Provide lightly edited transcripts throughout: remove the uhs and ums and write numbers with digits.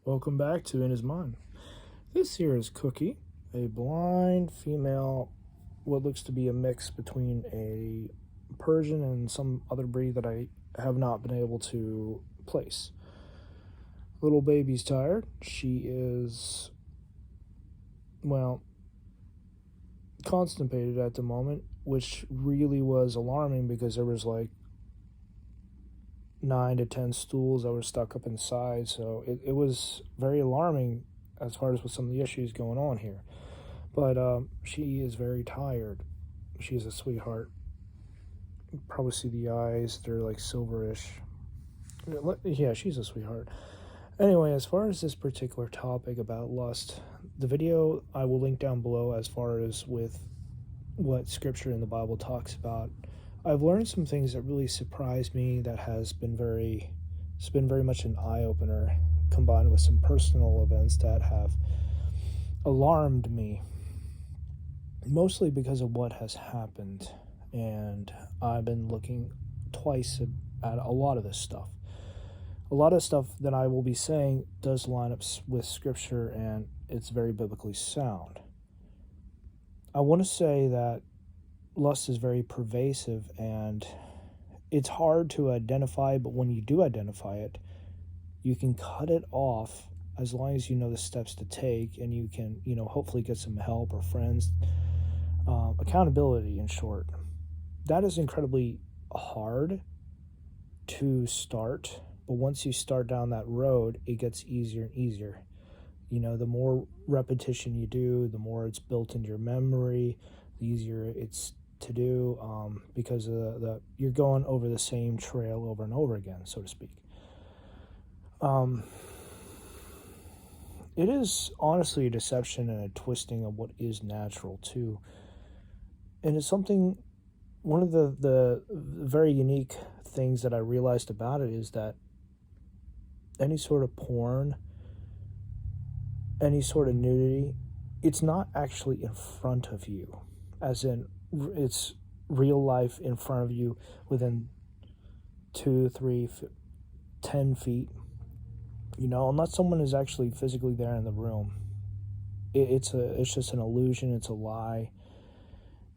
Welcome back to In His Mind. This here is Cookie, a blind female, what looks to be a mix between a Persian and some other breed that I have not been able to place. Little baby's tired. She is, well, constipated at the moment, which really was alarming because there was like 9 to 10 stools that were stuck up inside. So it was very alarming as far as with some of the issues going on here. But she is very tired. She's a sweetheart. You probably see the eyes, they're like silverish. Yeah, she's a sweetheart. Anyway, as far as this particular topic about lust, the video I will link down below as far as with what scripture in the Bible talks about. I've learned some things that really surprised me that it's been very much an eye-opener, combined with some personal events that have alarmed me, mostly because of what has happened. And I've been looking twice at a lot of this stuff. A lot of stuff that I will be saying does line up with scripture, and it's very biblically sound. I want to say that lust is very pervasive, and it's hard to identify, but when you do identify it, you can cut it off as long as you know the steps to take, and you can, hopefully get some help or friends. Accountability, in short. That is incredibly hard to start, but once you start down that road, it gets easier and easier. The more repetition you do, the more it's built into your memory, the easier it's to do, because you're going over the same trail over and over again, so to speak. It is honestly a deception and a twisting of what is natural too. And it's something, one of the very unique things that I realized about it is that any sort of porn, any sort of nudity, it's not actually in front of you, as in it's real life in front of you within 2, 3, 10 feet, unless someone is actually physically there in the room. It's just an illusion, it's a lie.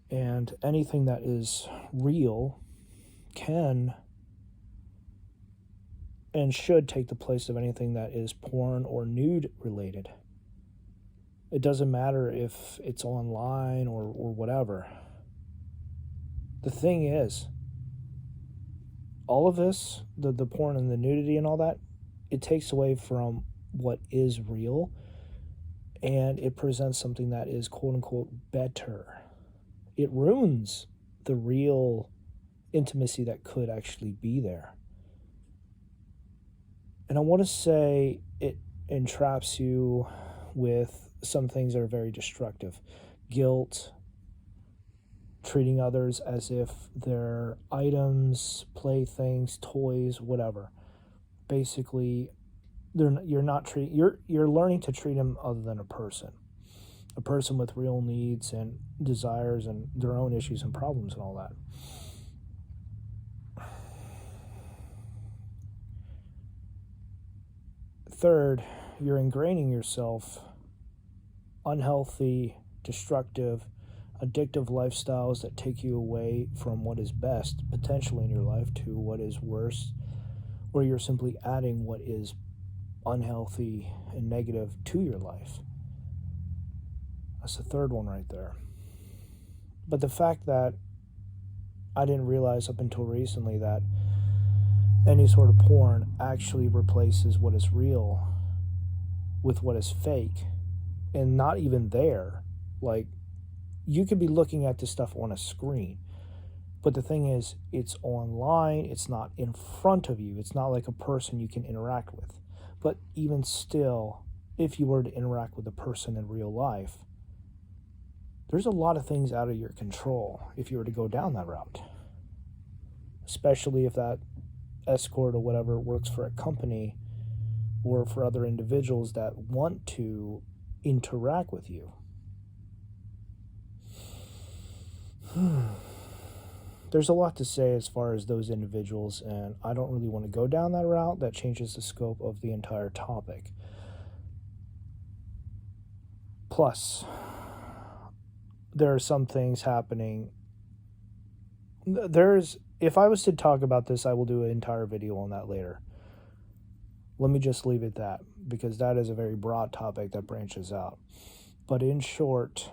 And anything that is real can and should take the place of anything that is porn or nude related. It doesn't matter if it's online or whatever. The thing is, all of this, the porn and the nudity and all that, it takes away from what is real, and it presents something that is quote-unquote better. It ruins the real intimacy that could actually be there. And I want to say it entraps you with some things that are very destructive. Guilt, treating others as if they're items, playthings, toys, whatever. Basically, you're learning to treat them other than a person with real needs and desires and their own issues and problems and all that. Third, you're ingraining yourself unhealthy, destructive, addictive lifestyles that take you away from what is best potentially in your life to what is worse, or you're simply adding what is unhealthy and negative to your life. That's the third one right there. But the fact that I didn't realize up until recently that any sort of porn actually replaces what is real with what is fake, and not even there. Like, you could be looking at this stuff on a screen, but the thing is, it's online, it's not in front of you, it's not like a person you can interact with. But even still, if you were to interact with a person in real life, there's a lot of things out of your control if you were to go down that route. Especially if that escort or whatever works for a company or for other individuals that want to interact with you. There's a lot to say as far as those individuals, and I don't really want to go down that route. That changes the scope of the entire topic. Plus, there are some things happening. If I was to talk about this, I will do an entire video on that later. Let me just leave it at that, because that is a very broad topic that branches out. But in short,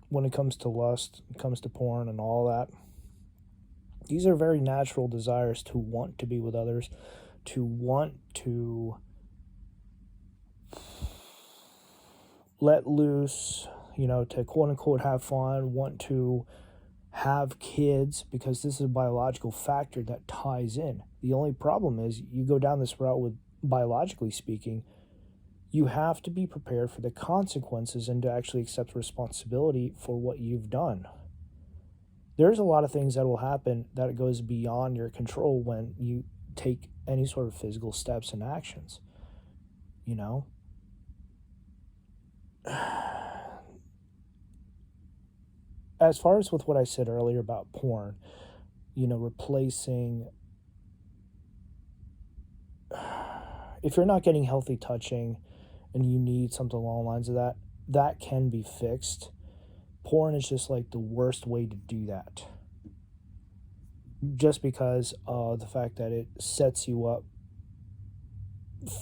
when it comes to lust, it comes to porn and all that, these are very natural desires to want to be with others, to want to let loose, to quote unquote have fun, want to have kids, because this is a biological factor that ties in. The only problem is you go down this route with, biologically speaking, you have to be prepared for the consequences and to actually accept responsibility for what you've done. There's a lot of things that will happen that goes beyond your control when you take any sort of physical steps and actions. As far as with what I said earlier about porn, replacing, if you're not getting healthy touching and you need something along the lines of that, that can be fixed. Porn is just like the worst way to do that. Just because of the fact that it sets you up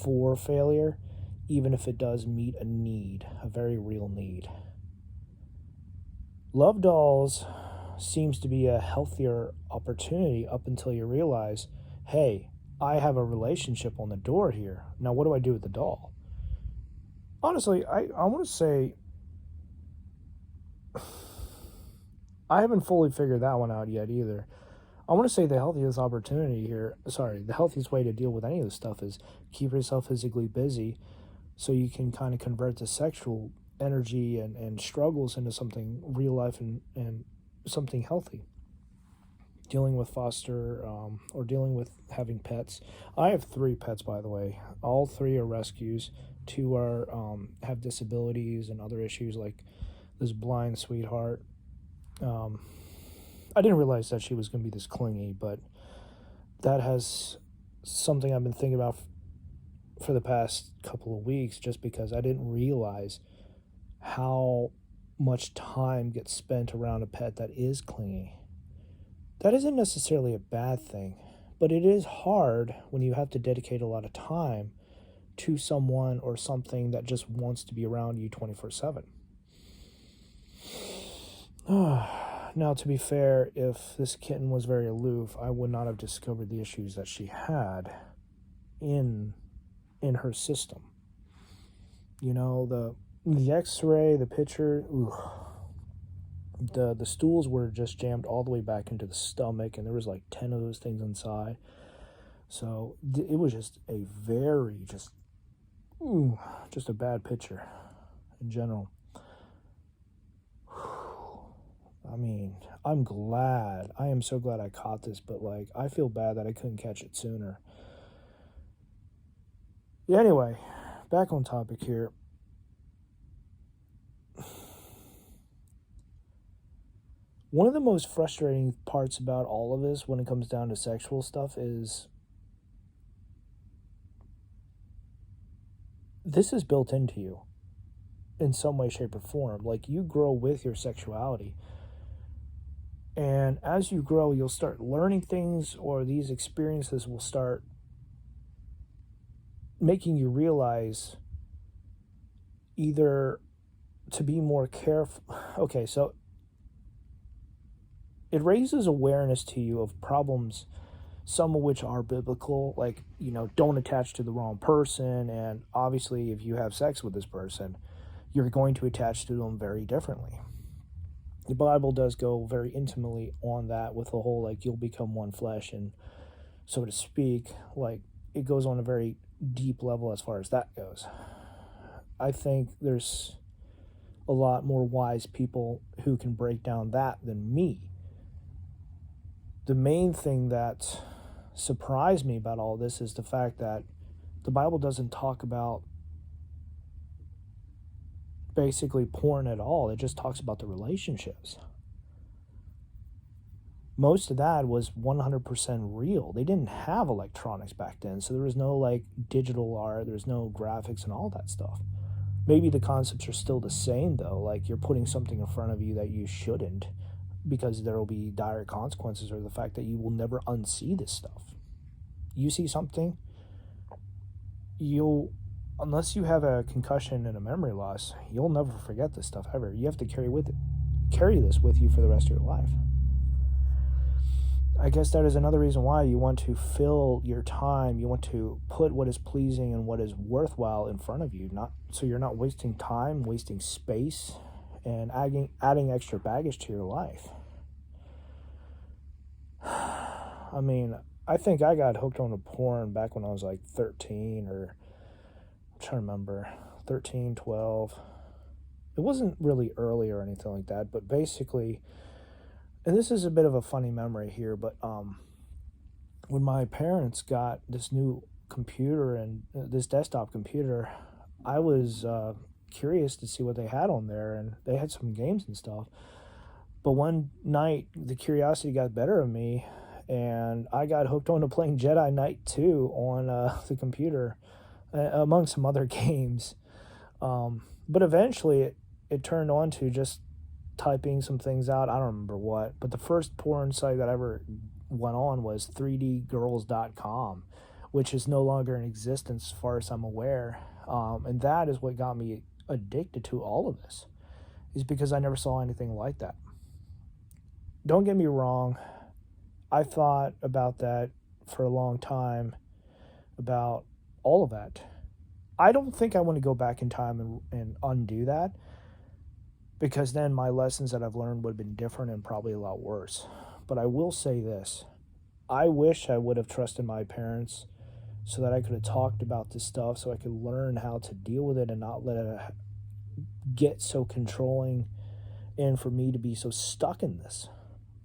for failure, even if it does meet a need, a very real need. Love dolls seems to be a healthier opportunity up until you realize, hey, I have a relationship on the door here. Now, what do I do with the doll? Honestly, I want to say I haven't fully figured that one out yet either. I want to say the healthiest way to deal with any of this stuff is keep yourself physically busy so you can kind of convert the sexual energy and struggles into something real life and something healthy. Dealing with or dealing with having pets. I have 3 pets, by the way. All 3 are rescues. 2 are have disabilities and other issues, like this blind sweetheart. I didn't realize that she was going to be this clingy, but that has something I've been thinking about for the past couple of weeks, just because I didn't realize how much time gets spent around a pet that is clingy. That isn't necessarily a bad thing, but it is hard when you have to dedicate a lot of time to someone or something that just wants to be around you 24/7. Now, to be fair, if this kitten was very aloof, I would not have discovered the issues that she had in her system. The X-ray, the picture, the stools were just jammed all the way back into the stomach, and there was like 10 of those things inside. So it was just a very just a bad picture in general. I mean, I am so glad I caught this, but I feel bad that I couldn't catch it sooner. Yeah, anyway, back on topic here. One of the most frustrating parts about all of this when it comes down to sexual stuff is this is built into you in some way, shape, or form. You grow with your sexuality. And as you grow, you'll start learning things, or these experiences will start making you realize either to be more careful. Okay, so it raises awareness to you of problems, some of which are biblical, don't attach to the wrong person. And obviously, if you have sex with this person, you're going to attach to them very differently. The Bible does go very intimately on that with the whole, you'll become one flesh, and so to speak, it goes on a very deep level as far as that goes. I think there's a lot more wise people who can break down that than me. The main thing that surprised me about all this is the fact that the Bible doesn't talk about basically porn at all. It just talks about the relationships. Most of that was 100% real. They didn't have electronics back then, so there was no digital art, there's no graphics and all that stuff. Maybe the concepts are still the same, though. Like, you're putting something in front of you that you shouldn't, because there will be dire consequences, or the fact that you will never unsee this stuff. You see something, unless you have a concussion and a memory loss, you'll never forget this stuff ever. You have to carry this with you for the rest of your life. I guess that is another reason why you want to fill your time. You want to put what is pleasing and what is worthwhile in front of you, not so you're not wasting time, wasting space, and adding extra baggage to your life. I mean, I think I got hooked on porn back when I was like 13, or I'm trying to remember, 13, 12. It wasn't really early or anything like that, but basically, and this is a bit of a funny memory here, but when my parents got this new computer and this desktop computer, I was curious to see what they had on there, and they had some games and stuff. But one night, the curiosity got the better of me, and I got hooked on to playing Jedi Knight 2 on the computer, among some other games. But eventually, it turned on to just typing some things out. I don't remember what, but the first porn site that I ever went on was 3dgirls.com, which is no longer in existence as far as I'm aware. And that is what got me addicted to all of this, is because I never saw anything like that. Don't get me wrong, I thought about that for a long time, about all of that. I don't think I want to go back in time and undo that, because then my lessons that I've learned would have been different and probably a lot worse. But I will say this. I wish I would have trusted my parents so that I could have talked about this stuff, so I could learn how to deal with it and not let it get so controlling, and for me to be so stuck in this.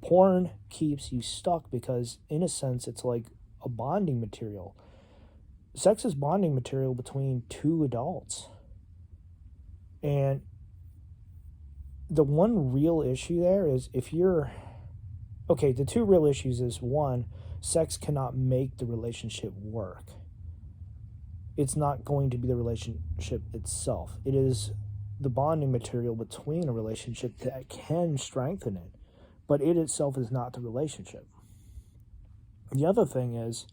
Porn keeps you stuck because, in a sense, it's like a bonding material. Sex is bonding material between two adults. And the one real issue there is, the two real issues is, one, sex cannot make the relationship work. It's not going to be the relationship itself. It is the bonding material between a relationship that can strengthen it, but it itself is not the relationship. The other thing is,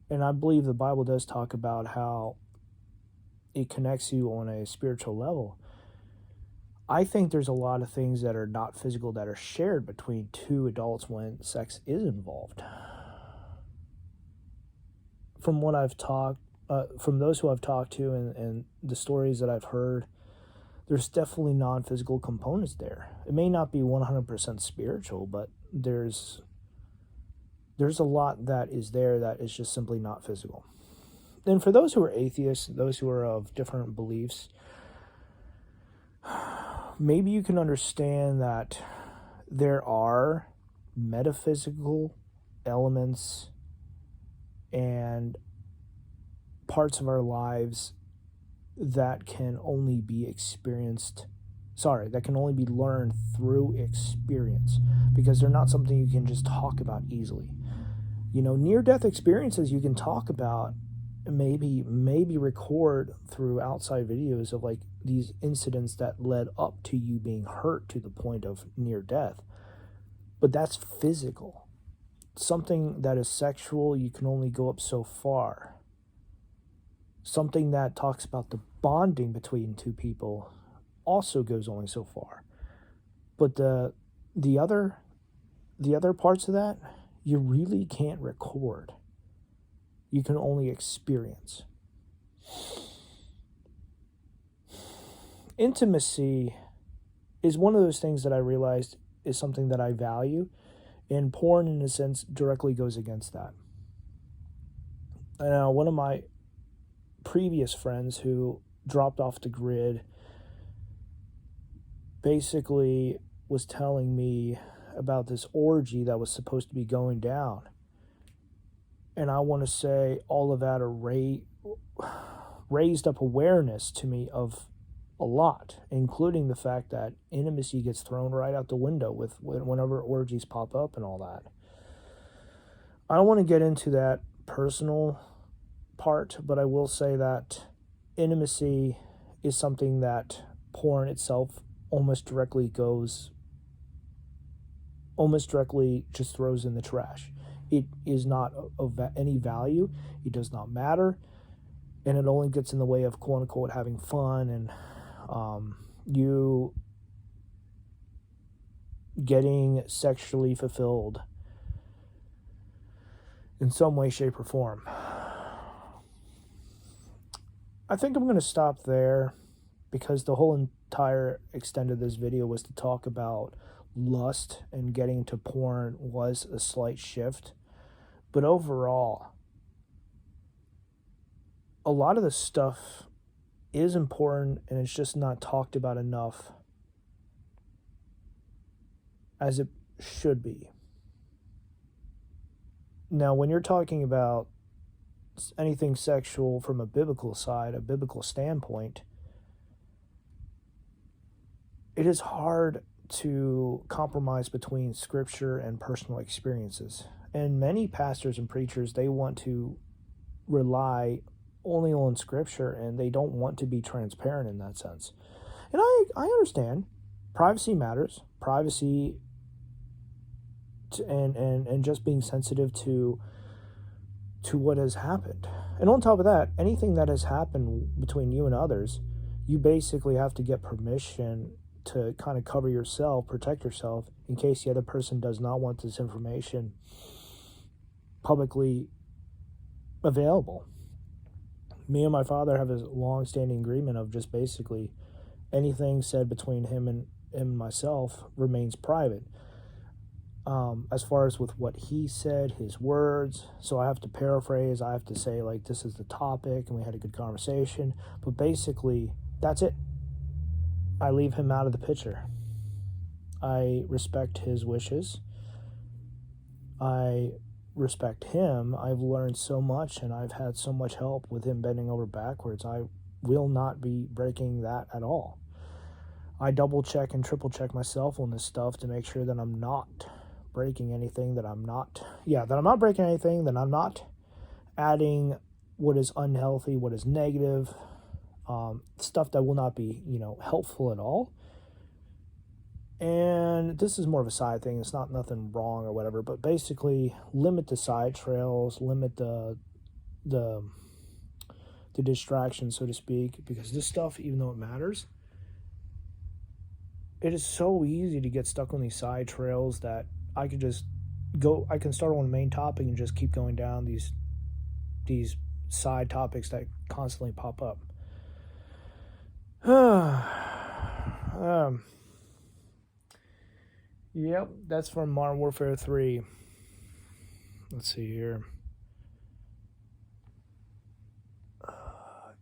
and I believe the Bible does talk about how it connects you on a spiritual level. I think there's a lot of things that are not physical that are shared between two adults when sex is involved. From what I've talked, from those who I've talked to, and the stories that I've heard, there's definitely non-physical components there. It may not be 100% spiritual, but there's a lot that is there that is just simply not physical. And for those who are atheists, those who are of different beliefs, maybe you can understand that there are metaphysical elements and parts of our lives that can only be learned through experience, because they're not something you can just talk about easily. Near-death experiences you can talk about, maybe record through outside videos of like these incidents that led up to you being hurt to the point of near death. But that's physical. Something that is sexual, you can only go up so far. Something that talks about the bonding between two people also goes only so far. But the other parts of that, you really can't record. You can only experience. Intimacy is one of those things that I realized is something that I value, and porn, in a sense, directly goes against that. Now, one of my previous friends who dropped off the grid basically was telling me about this orgy that was supposed to be going down. And I want to say all of that raised up awareness to me of a lot, including the fact that intimacy gets thrown right out the window whenever orgies pop up and all that. I don't want to get into that personal part, but I will say that intimacy is something that porn itself almost directly just throws in the trash. It is not of any value. It does not matter. And it only gets in the way of quote unquote having fun and you getting sexually fulfilled in some way, shape, or form. I think I'm going to stop there because the whole entire extent of this video was to talk about lust, and getting to porn was a slight shift. But overall, a lot of this stuff is important and it's just not talked about enough as it should be. Now, when you're talking about anything sexual from a biblical side, a biblical standpoint, it is hard to compromise between scripture and personal experiences. And many pastors and preachers, they want to rely only on scripture and they don't want to be transparent in that sense. And I understand privacy matters. Privacy and just being sensitive to what has happened. And on top of that, anything that has happened between you and others, you basically have to get permission to kind of cover yourself, protect yourself, in case the other person does not want this information publicly available. Me and my father have a long-standing agreement of just basically anything said between him and myself remains private. As far as with what he said, his words, so I have to paraphrase, I have to say, like, this is the topic, and we had a good conversation, but basically, that's it. I leave him out of the picture. I respect his wishes. I respect him. I've learned so much, and I've had so much help with him bending over backwards. I will not be breaking that at all. I double check and triple check myself on this stuff to make sure that I'm not breaking anything, that I'm not breaking anything, that I'm not adding what is unhealthy, what is negative, stuff that will not be, helpful at all. And this is more of a side thing. It's not nothing wrong or whatever, but basically limit the side trails, limit the distraction, so to speak, because this stuff, even though it matters, it is so easy to get stuck on these side trails that I can start on the main topic and just keep going down these side topics that constantly pop up. Yep, that's from Modern Warfare 3. Let's see here.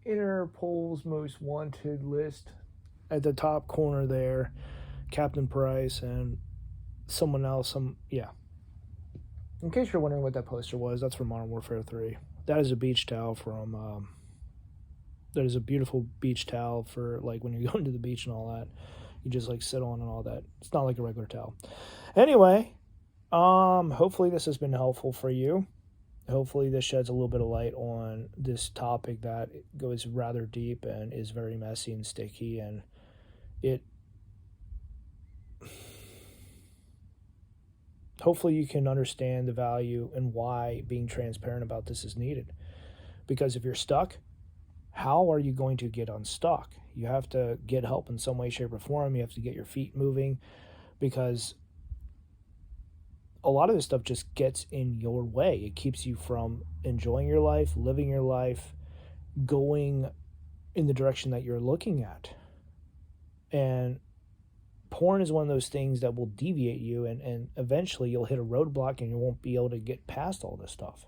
Interpol's most wanted list. At the top corner there, Captain Price and someone else. In case you're wondering what that poster was, that's from Modern Warfare 3. That is a beach towel from, that is a beautiful beach towel for, like, when you're going to the beach and all that. You just, like, sit on and all that. It's not like a regular towel. Anyway, hopefully this has been helpful for you. Hopefully this sheds a little bit of light on this topic that goes rather deep and is very messy and sticky, and hopefully you can understand the value and why being transparent about this is needed. Because if you're stuck, how are you going to get unstuck? You have to get help in some way, shape, or form. You have to get your feet moving, because a lot of this stuff just gets in your way. It keeps you from enjoying your life, living your life, going in the direction that you're looking at. And porn is one of those things that will deviate you, and eventually you'll hit a roadblock and you won't be able to get past all this stuff.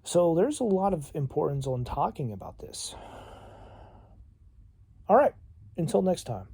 So there's a lot of importance on talking about this. All right, until next time.